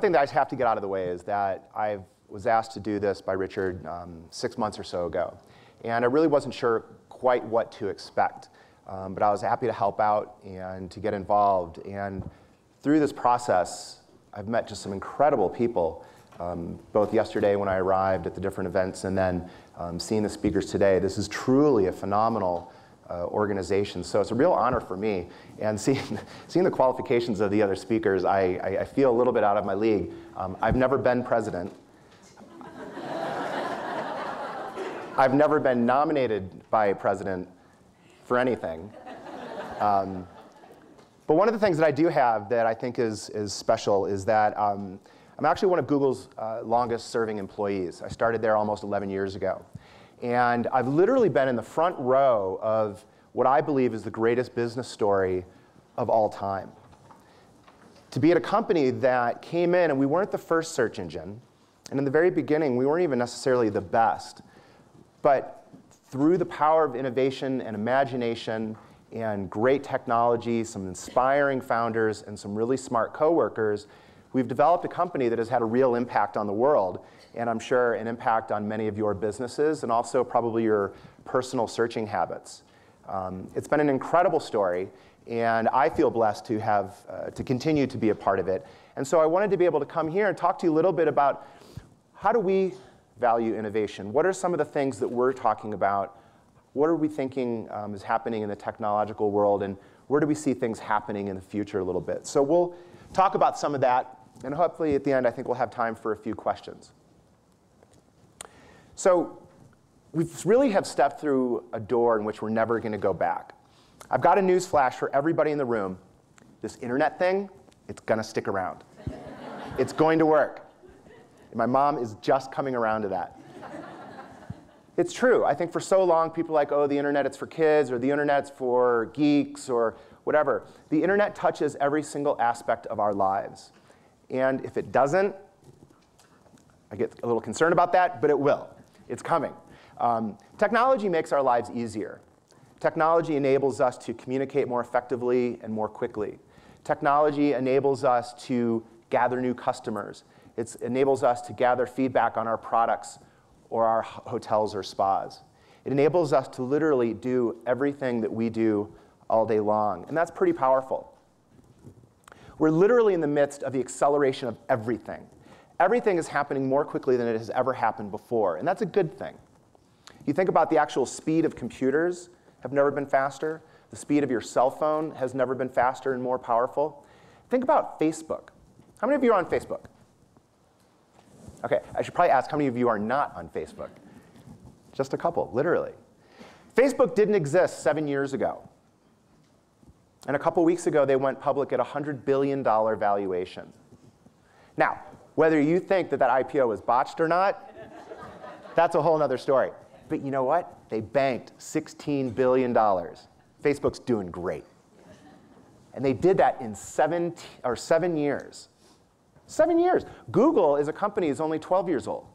thing that I have to get out of the way is that I was asked to do this by Richard 6 months or so ago. And I really wasn't sure quite what to expect. But I was happy to help out and to get involved. And through this process, I've met just some incredible people, both yesterday when I arrived at the different events and then seeing the speakers today. This is truly a phenomenal organization. So it's a real honor for me. And seeing the qualifications of the other speakers, I feel a little bit out of my league. I've never been president. I've never been nominated by a president for anything. But one of the things that I do have that I think is special is that I'm actually one of Google's longest serving employees. I started there almost 11 years ago. And I've literally been in the front row of what I believe is the greatest business story of all time. To be at a company that came in, and we weren't the first search engine, and in the very beginning, we weren't even necessarily the best. But through the power of innovation and imagination and great technology, some inspiring founders, and some really smart coworkers, we've developed a company that has had a real impact on the world, and I'm sure an impact on many of your businesses and also probably your personal searching habits. It's been an incredible story, and I feel blessed to have to continue to be a part of it. And so I wanted to be able to come here and talk to you a little bit about how do we value innovation? What are some of the things that we're talking about? What are we thinking is happening in the technological world, and where do we see things happening in the future a little bit? So we'll talk about some of that, and hopefully at the end I think we'll have time for a few questions. So we really have stepped through a door in which we're never going to go back. I've got a news flash for everybody in the room. This internet thing, it's going to stick around. It's going to work. My mom is just coming around to that. It's true. I think for so long, people are like, oh, the internet, it's for kids, or the internet's for geeks, or whatever. The internet touches every single aspect of our lives. And if it doesn't, I get a little concerned about that, but it will. It's coming. Technology makes our lives easier. Technology enables us to communicate more effectively and more quickly. Technology enables us to gather new customers. It enables us to gather feedback on our products or our hotels or spas. It enables us to literally do everything that we do all day long, and that's pretty powerful. We're literally in the midst of the acceleration of everything. Everything is happening more quickly than it has ever happened before, and that's a good thing. You think about the actual speed of computers have never been faster. The speed of your cell phone has never been faster and more powerful. Think about Facebook. How many of you are on Facebook? OK, I should probably ask how many of you are not on Facebook. Just a couple, literally. Facebook didn't exist 7 years ago. And a couple weeks ago, they went public at a $100 billion valuation. Now, whether you think that that IPO was botched or not, that's a whole other story. But you know what? They banked $16 billion. Facebook's doing great. And they did that in 7 years. 7 years. Google is a company that's only 12 years old.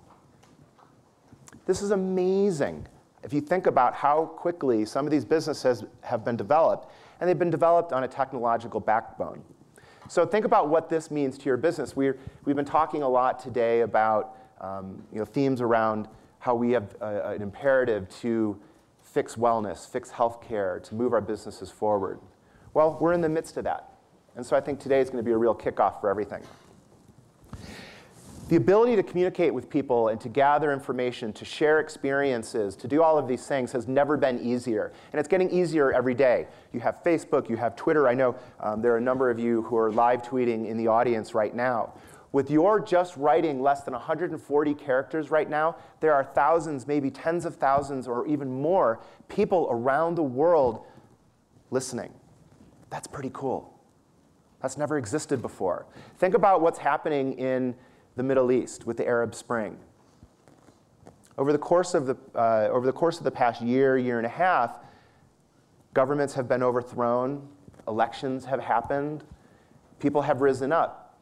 This is amazing if you think about how quickly some of these businesses have been developed, and they've been developed on a technological backbone. So think about what this means to your business. We've been talking a lot today about themes around how we have an imperative to fix wellness, fix healthcare, to move our businesses forward. Well, we're in the midst of that. And so I think today is going to be a real kickoff for everything. The ability to communicate with people and to gather information, to share experiences, to do all of these things has never been easier. And it's getting easier every day. You have Facebook, you have Twitter. I know there are a number of you who are live tweeting in the audience right now. With your just writing less than 140 characters right now, there are thousands, maybe tens of thousands, or even more people around the world listening. That's pretty cool. That's never existed before. Think about what's happening in the Middle East with the Arab Spring. Over the course of the past year and a half, governments have been overthrown, elections have happened, people have risen up.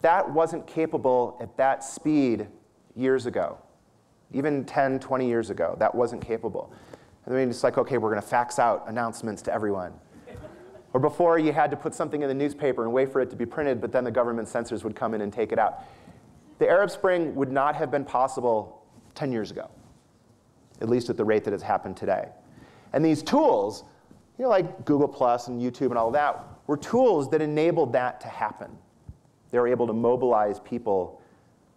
That wasn't capable at that speed years ago. Even 10, 20 years ago, that wasn't capable. I mean, it's like, OK, we're going to fax out announcements to everyone. Or before, you had to put something in the newspaper and wait for it to be printed, but then the government censors would come in and take it out. The Arab Spring would not have been possible 10 years ago, at least at the rate that it's happened today. And these tools, like Google Plus and YouTube and all that, were tools that enabled that to happen. They were able to mobilize people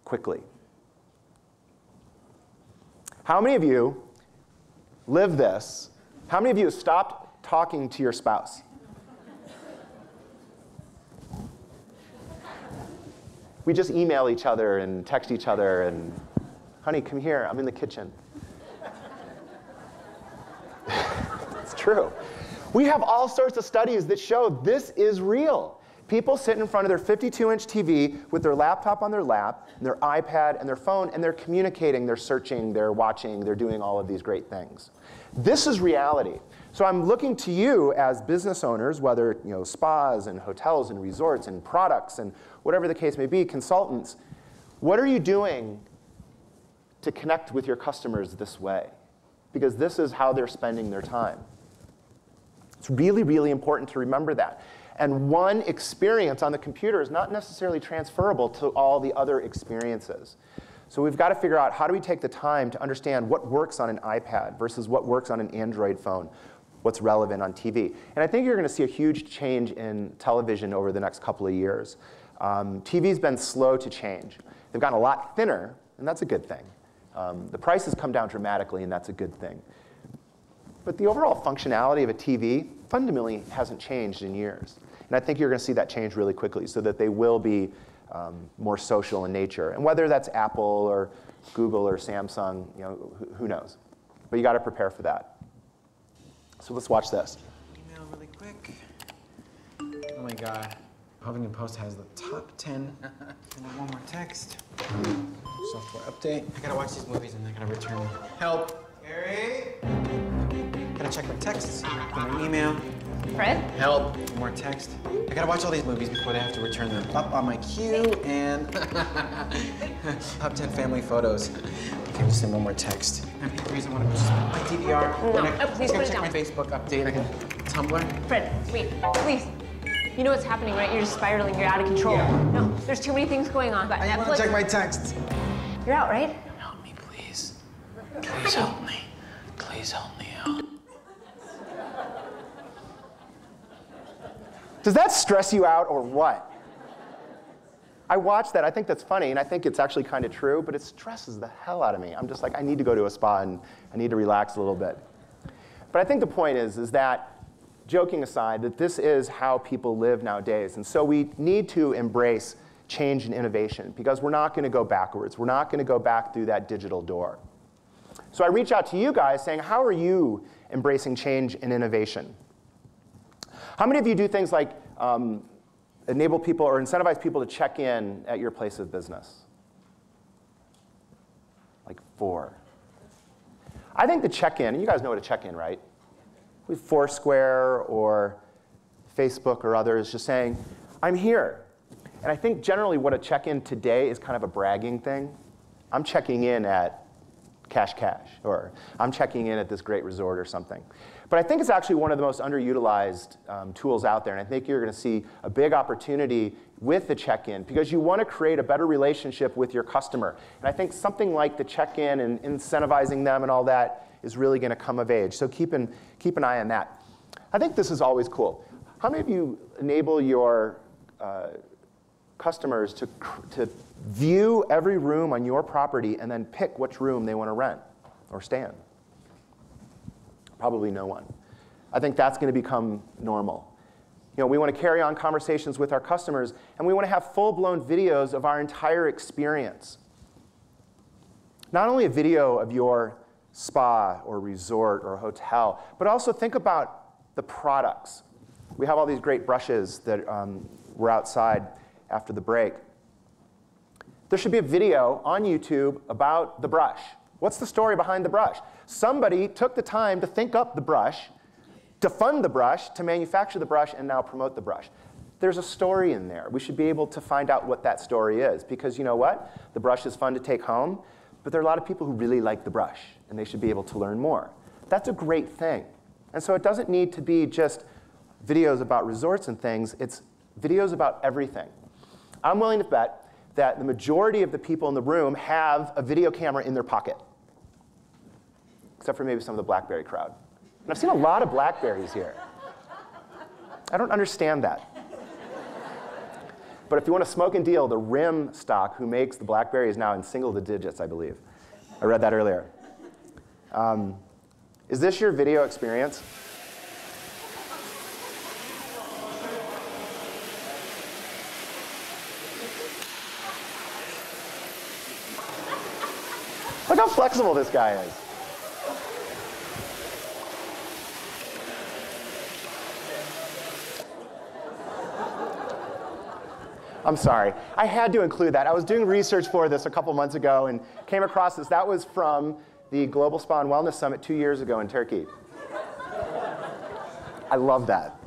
quickly. How many of you live this? How many of you have stopped talking to your spouse? We just email each other and text each other and, honey, come here, I'm in the kitchen. It's true. We have all sorts of studies that show this is real. People sit in front of their 52-inch TV with their laptop on their lap, and their iPad, and their phone, and they're communicating, they're searching, they're watching, they're doing all of these great things. This is reality. So I'm looking to you as business owners, whether spas and hotels and resorts and products and whatever the case may be, consultants. What are you doing to connect with your customers this way? Because this is how they're spending their time. It's really, really important to remember that. And one experience on the computer is not necessarily transferable to all the other experiences. So we've got to figure out, how do we take the time to understand what works on an iPad versus what works on an Android phone, what's relevant on TV. And I think you're going to see a huge change in television over the next couple of years. TV's been slow to change. They've gotten a lot thinner, and that's a good thing. The price has come down dramatically, and that's a good thing. But the overall functionality of a TV fundamentally hasn't changed in years. And I think you're going to see that change really quickly, so that they will be more social in nature. And whether that's Apple or Google or Samsung, who knows? But you got to prepare for that. So let's watch this. Email really quick. Oh my God. Huffington Post has the top 10. One more text. Software update. I gotta watch these movies and I gotta return them. Help. Gary. Gotta check my texts. My email. Fred? Help. One more text. I gotta watch all these movies before they have to return them. Up on my queue and top 10 family photos. Okay, just send one more text. And the reason I want to just my DVR. No, please put it down. Check my Facebook update. I can Tumblr. Fred, wait, please. You know what's happening, right? You're just spiraling. You're out of control. Yeah. No, there's too many things going on. But I want to check my texts. You're out, right? Help me, please. Please help me. Please help me out. Does that stress you out or what? I watch that. I think that's funny, and I think it's actually kind of true, but it stresses the hell out of me. I'm just like, I need to go to a spa, and I need to relax a little bit. But I think the point is that, joking aside, that this is how people live nowadays. And so we need to embrace change and innovation, because we're not going to go backwards. We're not going to go back through that digital door. So I reach out to you guys saying, how are you embracing change and innovation? How many of you do things like enable people or incentivize people to check in at your place of business? Like 4. I think the check-in, and you guys know what a check-in, right? With Foursquare or Facebook or others, just saying, I'm here. And I think generally what a check-in today is kind of a bragging thing. I'm checking in at Cash, or I'm checking in at this great resort or something. But I think it's actually one of the most underutilized tools out there, and I think you're going to see a big opportunity with the check-in, because you want to create a better relationship with your customer. And I think something like the check-in and incentivizing them and all that is really going to come of age. So keep an eye on that. I think this is always cool. How many of you enable your customers to view every room on your property and then pick which room they want to rent or stay in? Probably no one. I think that's going to become normal. We want to carry on conversations with our customers, and we want to have full-blown videos of our entire experience. Not only a video of your spa or resort or hotel, but also think about the products. We have all these great brushes that were outside after the break. There should be a video on YouTube about the brush. What's the story behind the brush? Somebody took the time to think up the brush, to fund the brush, to manufacture the brush, and now promote the brush. There's a story in there. We should be able to find out what that story is, because you know what? The brush is fun to take home, but there are a lot of people who really like the brush, and they should be able to learn more. That's a great thing. And so it doesn't need to be just videos about resorts and things, it's videos about everything. I'm willing to bet that the majority of the people in the room have a video camera in their pocket, except for maybe some of the BlackBerry crowd. And I've seen a lot of BlackBerries here. I don't understand that. But if you want to smoke and deal, the RIM stock who makes the BlackBerry is now in single digits, I believe. I read that earlier. Is this your video experience? Look how flexible this guy is. I'm sorry. I had to include that. I was doing research for this a couple months ago and came across this. That was from the Global Spa and Wellness Summit 2 years ago in Turkey. I love that.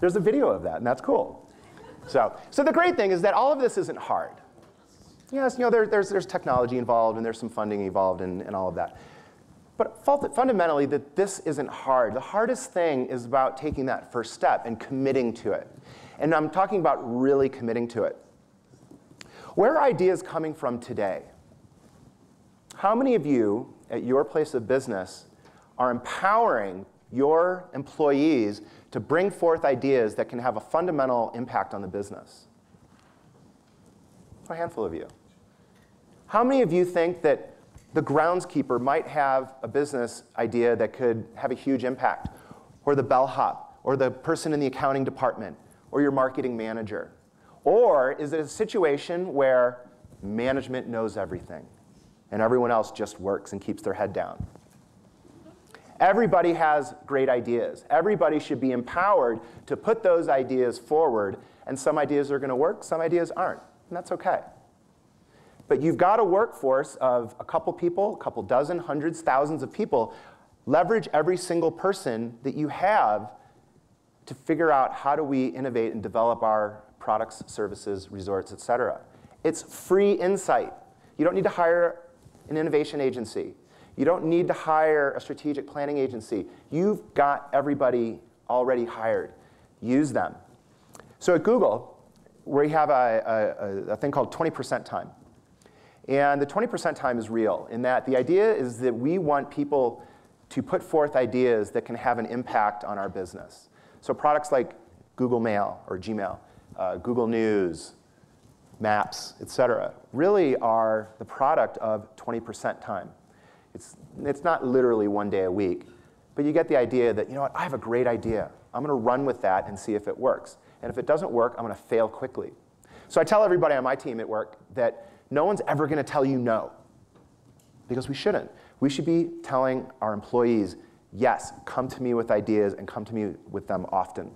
There's a video of that, and that's cool. So the great thing is that all of this isn't hard. Yes, there's technology involved, and there's some funding involved, and all of that. But fundamentally, that this isn't hard. The hardest thing is about taking that first step and committing to it. And I'm talking about really committing to it. Where are ideas coming from today? How many of you at your place of business are empowering your employees to bring forth ideas that can have a fundamental impact on the business? A handful of you. How many of you think that the groundskeeper might have a business idea that could have a huge impact? Or the bellhop, or the person in the accounting department, or your marketing manager? Or is it a situation where management knows everything and everyone else just works and keeps their head down? Everybody has great ideas. Everybody should be empowered to put those ideas forward, and some ideas are going to work, some ideas aren't, and that's okay. But you've got a workforce of a couple people, a couple dozen, hundreds, thousands of people. Leverage every single person that you have to figure out how do we innovate and develop our products, services, resorts, et cetera. It's free insight. You don't need to hire an innovation agency. You don't need to hire a strategic planning agency. You've got everybody already hired. Use them. So at Google, we have a thing called 20% time. And the 20% time is real in that the idea is that we want people to put forth ideas that can have an impact on our business. So products like Google Mail or Gmail, Google News, Maps, et cetera, really are the product of 20% time. It's not literally one day a week, but you get the idea that, you know what, I have a great idea. I'm going to run with that and see if it works. And if it doesn't work, I'm going to fail quickly. So I tell everybody on my team at work that no one's ever going to tell you no, because we shouldn't. We should be telling our employees, yes, come to me with ideas and come to me with them often.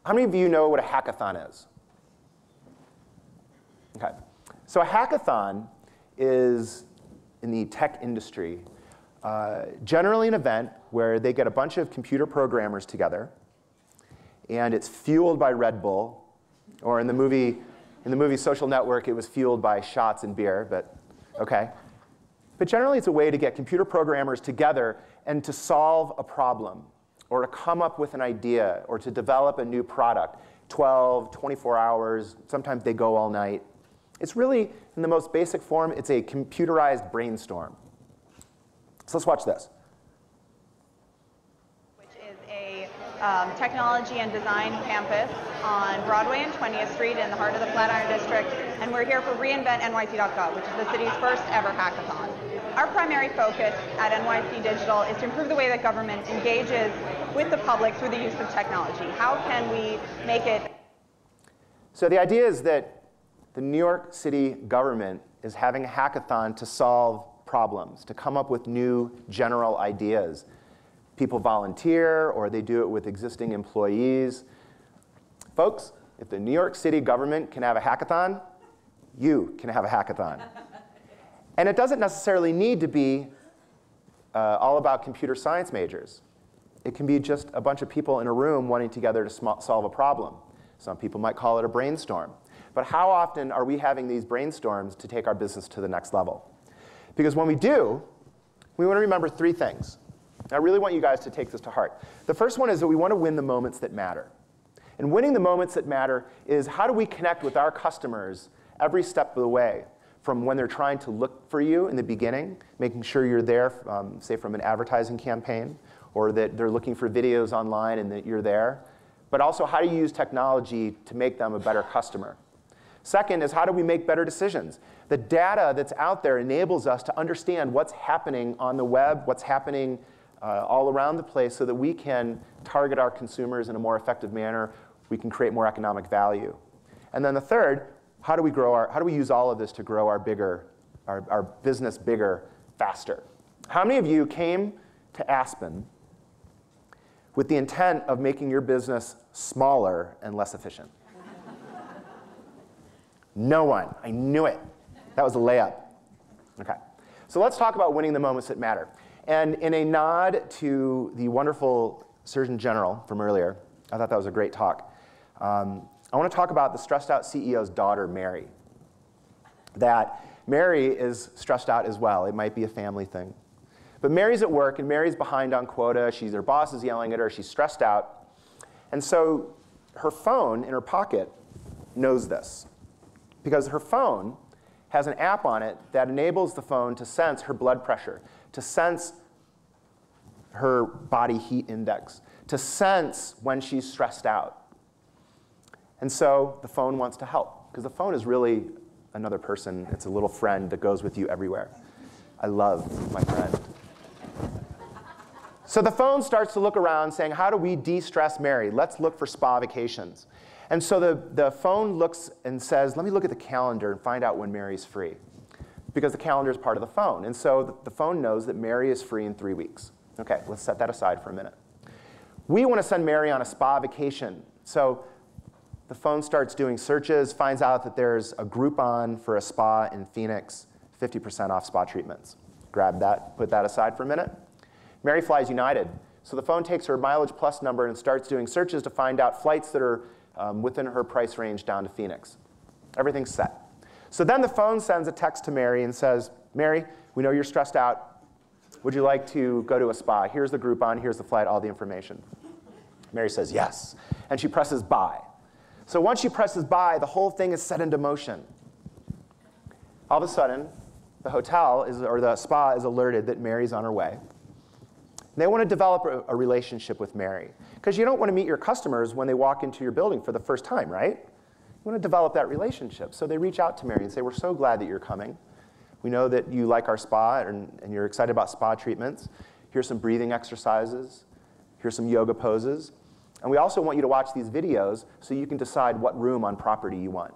How many of you know what a hackathon is? Okay. So a hackathon is, in the tech industry, generally an event where they get a bunch of computer programmers together, and it's fueled by Red Bull, or in the movie Social Network, it was fueled by shots and beer, but okay. But generally, it's a way to get computer programmers together and to solve a problem, or to come up with an idea, or to develop a new product. 12, 24 hours, sometimes they go all night. It's really, in the most basic form, it's a computerized brainstorm. So let's watch this. Which is a technology and design campus on Broadway and 20th Street in the heart of the Flatiron District. And we're here for reinventnyc.gov, which is the city's first ever hackathon. Our primary focus at NYC Digital is to improve the way that government engages with the public through the use of technology. How can we make it? So the idea is that the New York City government is having a hackathon to solve problems, to come up with new general ideas. People volunteer, or they do it with existing employees. Folks, if the New York City government can have a hackathon, you can have a hackathon. And it doesn't necessarily need to be all about computer science majors. It can be just a bunch of people in a room wanting together to solve a problem. Some people might call it a brainstorm. But how often are we having these brainstorms to take our business to the next level? Because when we do, we want to remember three things. I really want you guys to take this to heart. The first one is that we want to win the moments that matter. And winning the moments that matter is how do we connect with our customers every step of the way, from when they're trying to look for you in the beginning, making sure you're there, say from an advertising campaign, or that they're looking for videos online and that you're there. But also, how do you use technology to make them a better customer? Second is, how do we make better decisions? The data that's out there enables us to understand what's happening on the web, what's happening all around the place, so that we can target our consumers in a more effective manner. We can create more economic value. And then the third, how do we use all of this to grow our business bigger, faster? How many of you came to Aspen with the intent of making your business smaller and less efficient? No one. I knew it. That was a layup. Okay. So let's talk about winning the moments that matter. And in a nod to the wonderful Surgeon General from earlier, I thought that was a great talk. I want to talk about the stressed out CEO's daughter, Mary. That Mary is stressed out as well. It might be a family thing. But Mary's at work, and Mary's behind on quota. Her boss is yelling at her. She's stressed out. And so her phone in her pocket knows this, because her phone has an app on it that enables the phone to sense her blood pressure, to sense her body heat index, to sense when she's stressed out. And so the phone wants to help, because the phone is really another person. It's a little friend that goes with you everywhere. I love my friend. So the phone starts to look around saying, how do we de-stress Mary? Let's look for spa vacations. And so the phone looks and says, let me look at the calendar and find out when Mary's free, because the calendar is part of the phone. And so the phone knows that Mary is free in 3 weeks. OK, let's set that aside for a minute. We want to send Mary on a spa vacation. So the phone starts doing searches, finds out that there's a Groupon for a spa in Phoenix, 50% off spa treatments. Grab that, put that aside for a minute. Mary flies United. So the phone takes her Mileage Plus number and starts doing searches to find out flights that are within her price range down to Phoenix. Everything's set. So then the phone sends a text to Mary and says, Mary, we know you're stressed out. Would you like to go to a spa? Here's the Groupon, here's the flight, all the information. Mary says yes, and she presses buy. So once she presses buy, the whole thing is set into motion. All of a sudden, the hotel or the spa is alerted that Mary's on her way. They want to develop a relationship with Mary, because you don't want to meet your customers when they walk into your building for the first time, right? You want to develop that relationship. So they reach out to Mary and say, we're so glad that you're coming. We know that you like our spa and you're excited about spa treatments. Here's some breathing exercises. Here's some yoga poses. And we also want you to watch these videos so you can decide what room on property you want.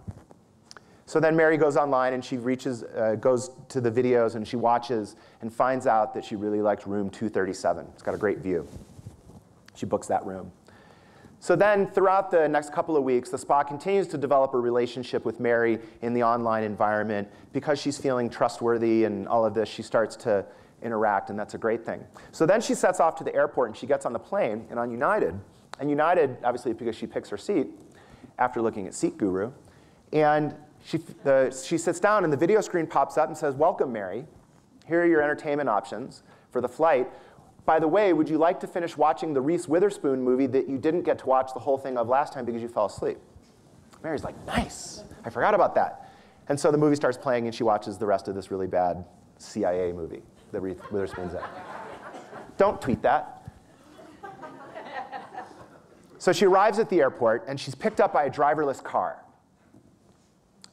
So then Mary goes online and she goes to the videos and she watches and finds out that she really liked room 237. It's got a great view. She books that room. So then throughout the next couple of weeks, the spa continues to develop a relationship with Mary in the online environment. Because she's feeling trustworthy and all of this, she starts to interact, and that's a great thing. So then she sets off to the airport and she gets on the plane and on United. And United, obviously because she picks her seat after looking at Seat Guru, and she sits down and the video screen pops up and says, welcome, Mary. Here are your entertainment options for the flight. By the way, would you like to finish watching the Reese Witherspoon movie that you didn't get to watch the whole thing of last time because you fell asleep? Mary's like, nice. I forgot about that. And so the movie starts playing and she watches the rest of this really bad CIA movie that Reese Witherspoon's in. Don't tweet that. So she arrives at the airport and she's picked up by a driverless car.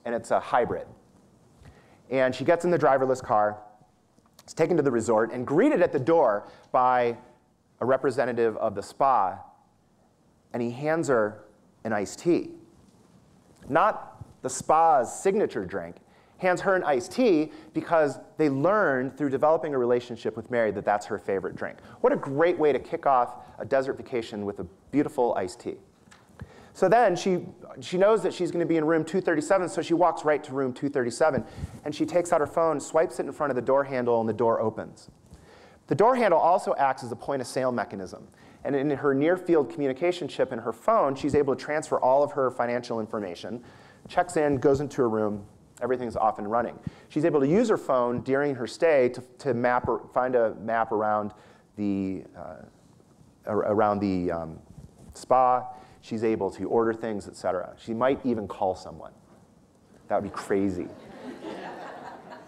And it's a hybrid. And she gets in the driverless car, is taken to the resort, and greeted at the door by a representative of the spa, and he hands her an iced tea. Not the spa's signature drink, hands her an iced tea because they learned through developing a relationship with Mary that that's her favorite drink. What a great way to kick off a desert vacation with a beautiful iced tea. So then she knows that she's going to be in room 237, so she walks right to room 237. And she takes out her phone, swipes it in front of the door handle, and the door opens. The door handle also acts as a point-of-sale mechanism. And in her near-field communication chip in her phone, she's able to transfer all of her financial information, checks in, goes into her room, everything's off and running. She's able to use her phone during her stay to find a map around around the spa. She's able to order things, etc. She might even call someone. That would be crazy.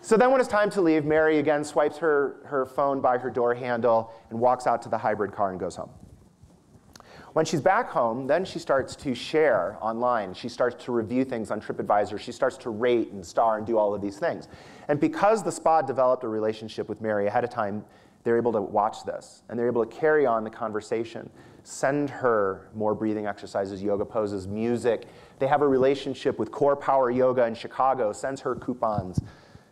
So then when it's time to leave, Mary again swipes her phone by her door handle and walks out to the hybrid car and goes home. When she's back home, then she starts to share online. She starts to review things on TripAdvisor. She starts to rate and star and do all of these things. And because the spa developed a relationship with Mary ahead of time, they're able to watch this. And they're able to carry on the conversation, send her more breathing exercises, yoga poses, music. They have a relationship with Core Power Yoga in Chicago, sends her coupons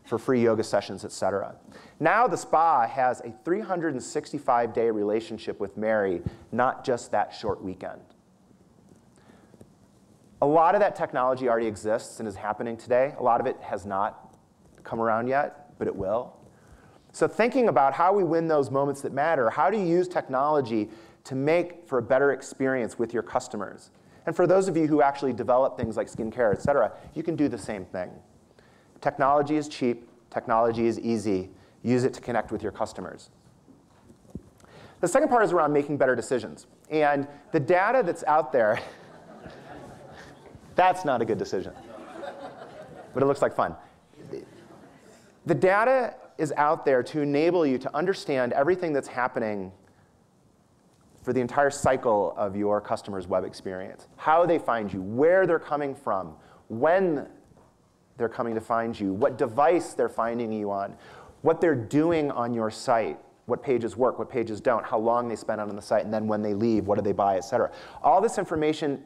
for free yoga sessions, etc. Now the spa has a 365-day relationship with Mary, not just that short weekend. A lot of that technology already exists and is happening today. A lot of it has not come around yet, but it will. So thinking about how we win those moments that matter, how do you use technology to make for a better experience with your customers? And for those of you who actually develop things like skincare, etc., you can do the same thing. Technology is cheap. Technology is easy. Use it to connect with your customers. The second part is around making better decisions. And the data that's out there, that's not a good decision. But it looks like fun. The data is out there to enable you to understand everything that's happening for the entire cycle of your customer's web experience. How they find you, where they're coming from, when they're coming to find you, what device they're finding you on, what they're doing on your site, what pages work, what pages don't, how long they spend on the site, and then when they leave, what do they buy, et cetera. All this information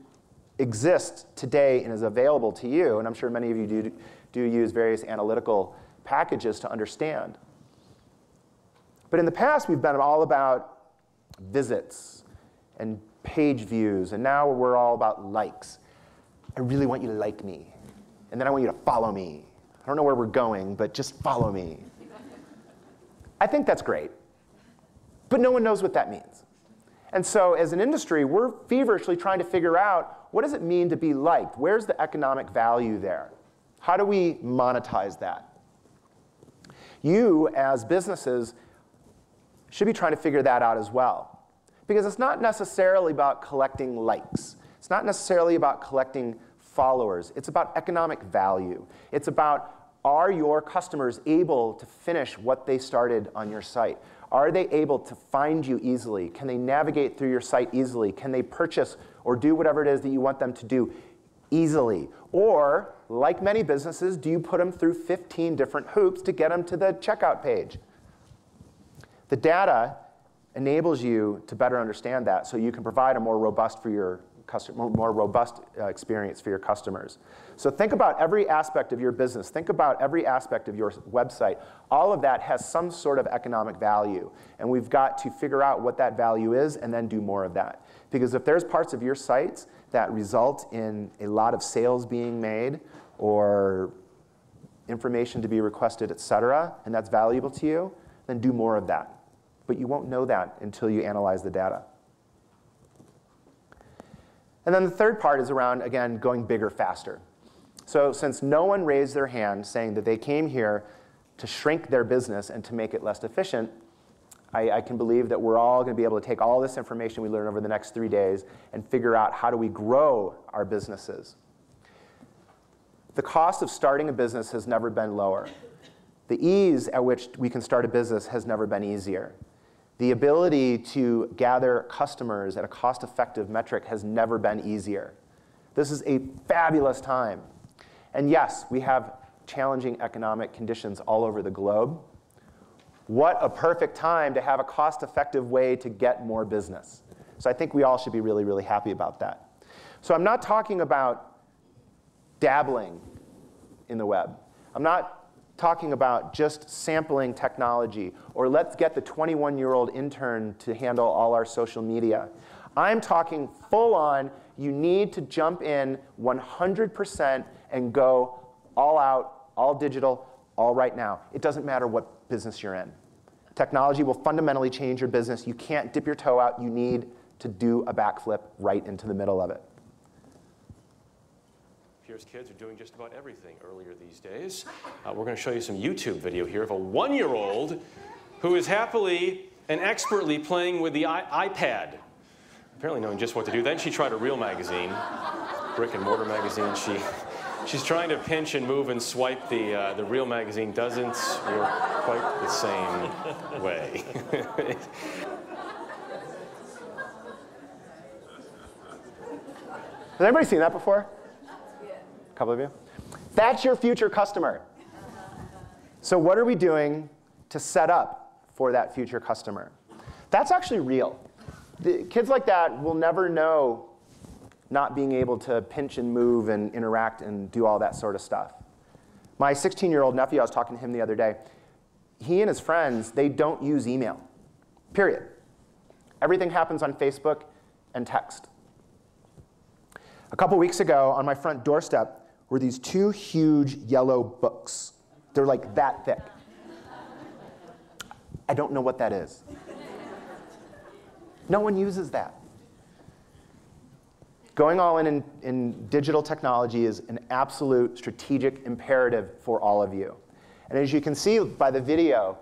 exists today and is available to you, and I'm sure many of you do use various analytical packages to understand. But in the past, we've been all about visits and page views, and now we're all about likes. I really want you to like me. And then I want you to follow me. I don't know where we're going, but just follow me. I think that's great. But no one knows what that means. And so as an industry, we're feverishly trying to figure out, what does it mean to be liked? Where's the economic value there? How do we monetize that? You, as businesses, should be trying to figure that out as well. Because it's not necessarily about collecting likes. It's not necessarily about collecting followers. It's about economic value. It's about, are your customers able to finish what they started on your site? Are they able to find you easily? Can they navigate through your site easily? Can they purchase or do whatever it is that you want them to do easily? Or, like many businesses, do you put them through 15 different hoops to get them to the checkout page? The data enables you to better understand that so you can provide a more robust experience for your customers. So think about every aspect of your business. Think about every aspect of your website. All of that has some sort of economic value. And we've got to figure out what that value is and then do more of that. Because if there's parts of your sites that result in a lot of sales being made or information to be requested, et cetera, and that's valuable to you, then do more of that. But you won't know that until you analyze the data. And then the third part is around, again, going bigger faster. So since no one raised their hand saying that they came here to shrink their business and to make it less efficient, I can believe that we're all going to be able to take all this information we learn over the next 3 days and figure out how do we grow our businesses. The cost of starting a business has never been lower. The ease at which we can start a business has never been easier. The ability to gather customers at a cost-effective metric has never been easier. This is a fabulous time. And yes, we have challenging economic conditions all over the globe. What a perfect time to have a cost-effective way to get more business. So I think we all should be really, really happy about that. So I'm not talking about dabbling in the web. I'm not talking about just sampling technology, or let's get the 21-year-old intern to handle all our social media. I'm talking full on, you need to jump in 100% and go all out, all digital, all right now. It doesn't matter what business you're in. Technology will fundamentally change your business. You can't dip your toe out. You need to do a backflip right into the middle of it. Pierce kids are doing just about everything earlier these days. We're going to show you some YouTube video here of a 1-year-old who is happily and expertly playing with the iPad, apparently knowing just what to do. Then she tried a real magazine, brick and mortar magazine. She's trying to pinch and move and swipe the real magazine. Doesn't work quite the same way. Has anybody seen that before? A couple of you? That's your future customer. So what are we doing to set up for that future customer? That's actually real. The kids like that will never know not being able to pinch and move and interact and do all that sort of stuff. My 16-year-old nephew, I was talking to him the other day, he and his friends, they don't use email, period. Everything happens on Facebook and text. A couple weeks ago, on my front doorstep, were these 2 huge yellow books. They're like that thick. I don't know what that is. No one uses that. Going all in digital technology is an absolute strategic imperative for all of you. And as you can see by the video,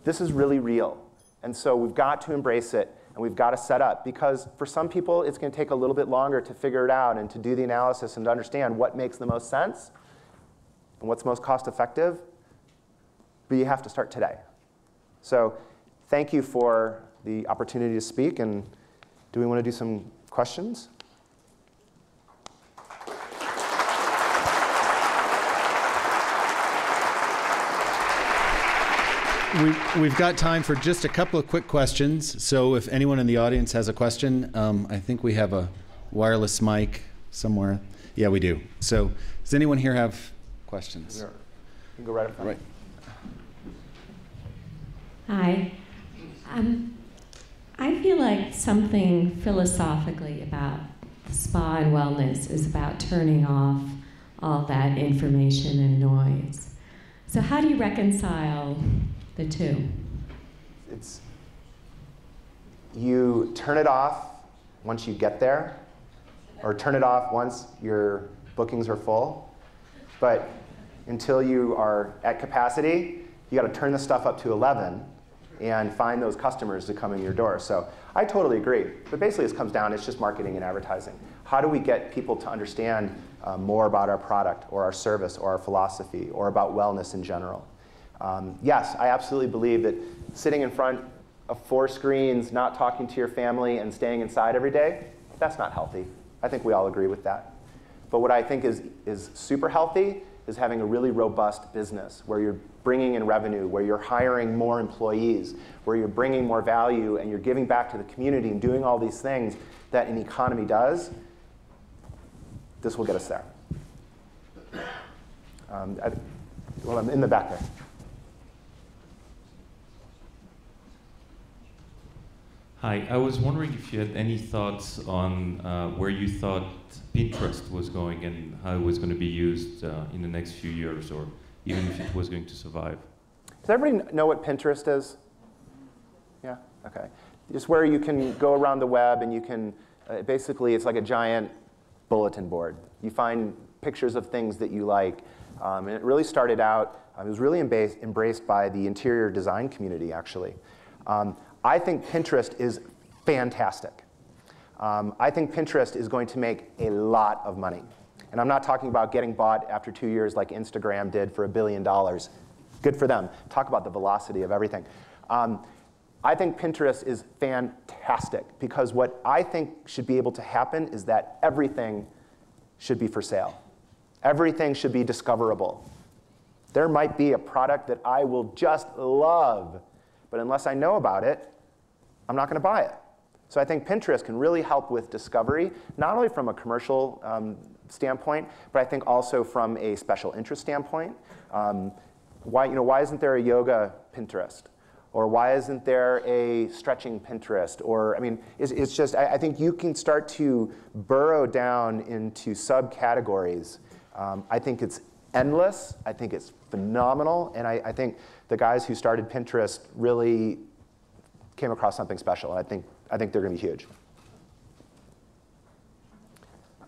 this is really real. And so we've got to embrace it, and we've got to set up. Because for some people, it's going to take a little bit longer to figure it out and to do the analysis and to understand what makes the most sense and what's most cost effective. But you have to start today. So thank you for the opportunity to speak. And do we want to do some questions? We've got time for just a couple of quick questions. So if anyone in the audience has a question, I think we have a wireless mic somewhere. Yeah, we do. So does anyone here have questions? You can go right up front. Right. Hi. I feel like something philosophically about spa and wellness is about turning off all that information and noise. So how do you reconcile the two? You turn it off once you get there, or turn it off once your bookings are full. But until you are at capacity, you got to turn the stuff up to 11 and find those customers to come in your door. So I totally agree. But basically, this comes down, it's just marketing and advertising. How do we get people to understand more about our product or our service or our philosophy or about wellness in general? Yes, I absolutely believe that sitting in front of 4 screens, not talking to your family, and staying inside every day, that's not healthy. I think we all agree with that. But what I think is super healthy is having a really robust business where you're bringing in revenue, where you're hiring more employees, where you're bringing more value, and you're giving back to the community and doing all these things that an economy does. This will get us there. Well, I'm in the back there. Hi, I was wondering if you had any thoughts on where you thought Pinterest was going and how it was going to be used in the next few years, or even if it was going to survive. Does everybody know what Pinterest is? Yeah? Okay. It's where you can go around the web and you can, basically it's like a giant bulletin board. You find pictures of things that you like. And it really started out, it was really embraced by the interior design community, actually. I think Pinterest is fantastic. I think Pinterest is going to make a lot of money. And I'm not talking about getting bought after 2 years like Instagram did for $1 billion. Good for them. Talk about the velocity of everything. I think Pinterest is fantastic because what I think should be able to happen is that everything should be for sale. Everything should be discoverable. There might be a product that I will just love, but unless I know about it, I'm not going to buy it. So I think Pinterest can really help with discovery, not only from a commercial standpoint, but I think also from a special interest standpoint. Why isn't there a yoga Pinterest? Or why isn't there a stretching Pinterest? Or, I mean, it's just, I think you can start to burrow down into subcategories. I think it's endless. I think it's phenomenal. And I think the guys who started Pinterest really came across something special. I think they're going to be huge.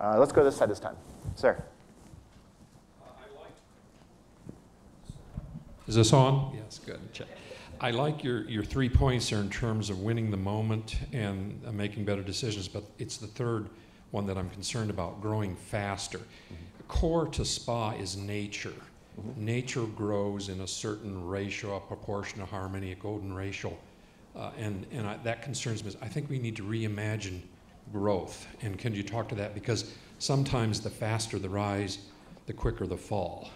Let's go this side this time. Sir. Is this on? Yes, good. Check. I like your 3 points there in terms of winning the moment and making better decisions, but it's the third one that I'm concerned about, growing faster. Core to spa is nature. Nature grows in a certain ratio, a proportion, a harmony, a golden ratio. That concerns me. I think we need to reimagine growth. And can you talk to that? Because sometimes the faster the rise, the quicker the fall.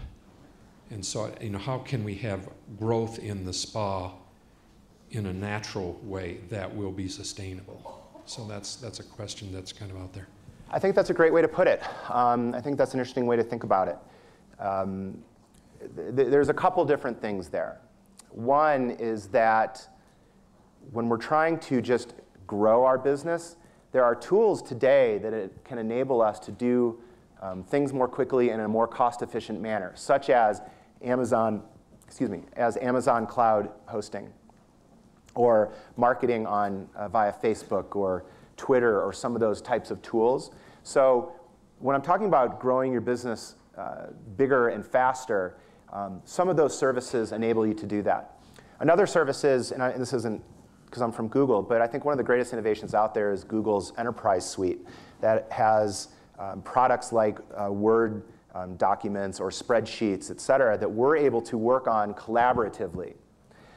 And so, how can we have growth in the spa in a natural way that will be sustainable? So that's a question that's kind of out there. I think that's a great way to put it. I think that's an interesting way to think about it. There's a couple different things there. One is that when we're trying to just grow our business, there are tools today that it can enable us to do things more quickly and in a more cost-efficient manner, such as Amazon Cloud hosting, or marketing on via Facebook or Twitter or some of those types of tools. So when I'm talking about growing your business bigger and faster, some of those services enable you to do that. Another service is, and this isn't because I'm from Google, but I think one of the greatest innovations out there is Google's Enterprise Suite that has products like Word documents or spreadsheets, et cetera, that we're able to work on collaboratively.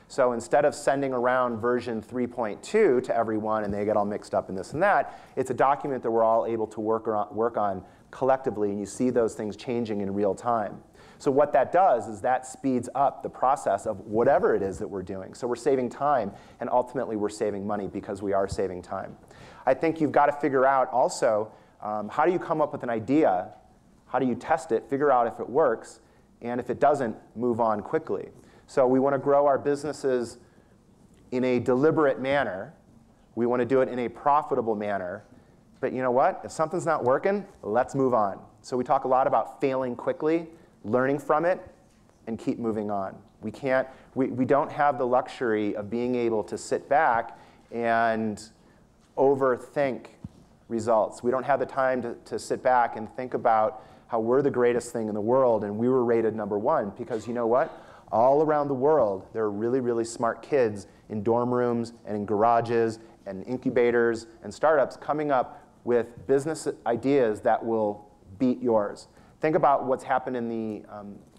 So instead of sending around version 3.2 to everyone and they get all mixed up in this and that, it's a document that we're all able to work on collectively, and you see those things changing in real time. So what that does is that speeds up the process of whatever it is that we're doing. So we're saving time, and ultimately we're saving money because we are saving time. I think you've got to figure out also, how do you come up with an idea? How do you test it, figure out if it works, and if it doesn't, move on quickly. So we want to grow our businesses in a deliberate manner. We want to do it in a profitable manner. But you know what? If something's not working, let's move on. So we talk a lot about failing quickly, learning from it, and keep moving on. We don't have the luxury of being able to sit back and overthink results. We don't have the time to sit back and think about how we're the greatest thing in the world and we were rated #1, because you know what? All around the world, there are really, really smart kids in dorm rooms and in garages and incubators and startups coming up with business ideas that will beat yours. Think about what's happened in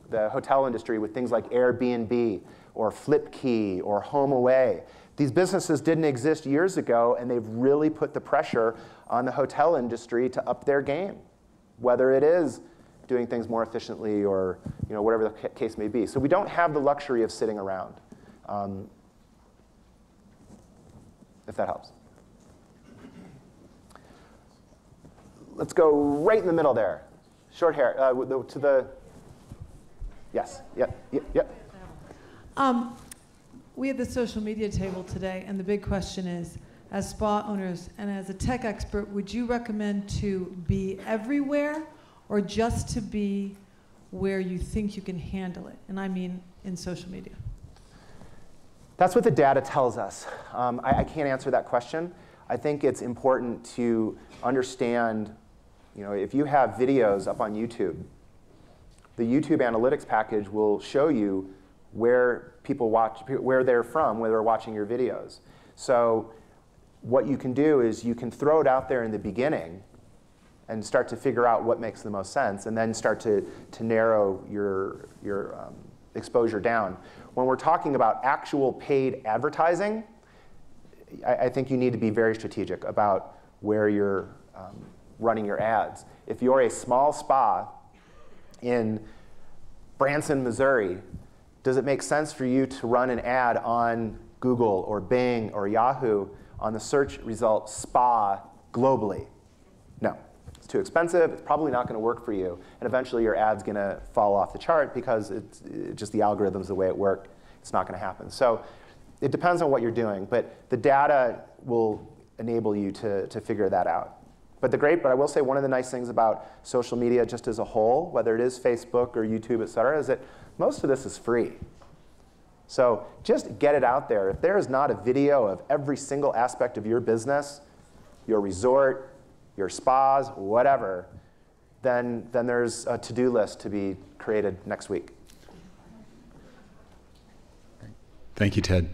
the hotel industry with things like Airbnb or Flipkey or HomeAway. These businesses didn't exist years ago, and they've really put the pressure on the hotel industry to up their game, whether it is doing things more efficiently or whatever the case may be. So we don't have the luxury of sitting around, if that helps. Let's go right in the middle there. Short hair, to the, yes, yep. We had the social media table today, and the big question is, as spa owners and as a tech expert, would you recommend to be everywhere or just to be where you think you can handle it? And I mean in social media. That's what the data tells us. I can't answer that question. I think it's important to understand, if you have videos up on YouTube, the YouTube analytics package will show you where people watch, where they're from, where they're watching your videos. So what you can do is you can throw it out there in the beginning and start to figure out what makes the most sense, and then start to narrow your exposure down. When we're talking about actual paid advertising, I think you need to be very strategic about where you're running your ads. If you're a small spa in Branson, Missouri, does it make sense for you to run an ad on Google or Bing or Yahoo on the search result spa globally? No. It's too expensive. It's probably not going to work for you. And eventually your ad's going to fall off the chart because it's just the algorithms, the way it worked. It's not going to happen. So it depends on what you're doing. But the data will enable you to figure that out. But I will say one of the nice things about social media just as a whole, whether it is Facebook or YouTube, et cetera, is that most of this is free. So just get it out there. If there is not a video of every single aspect of your business, your resort, your spas, whatever, then there's a to-do list to be created next week. Thank you, Ted.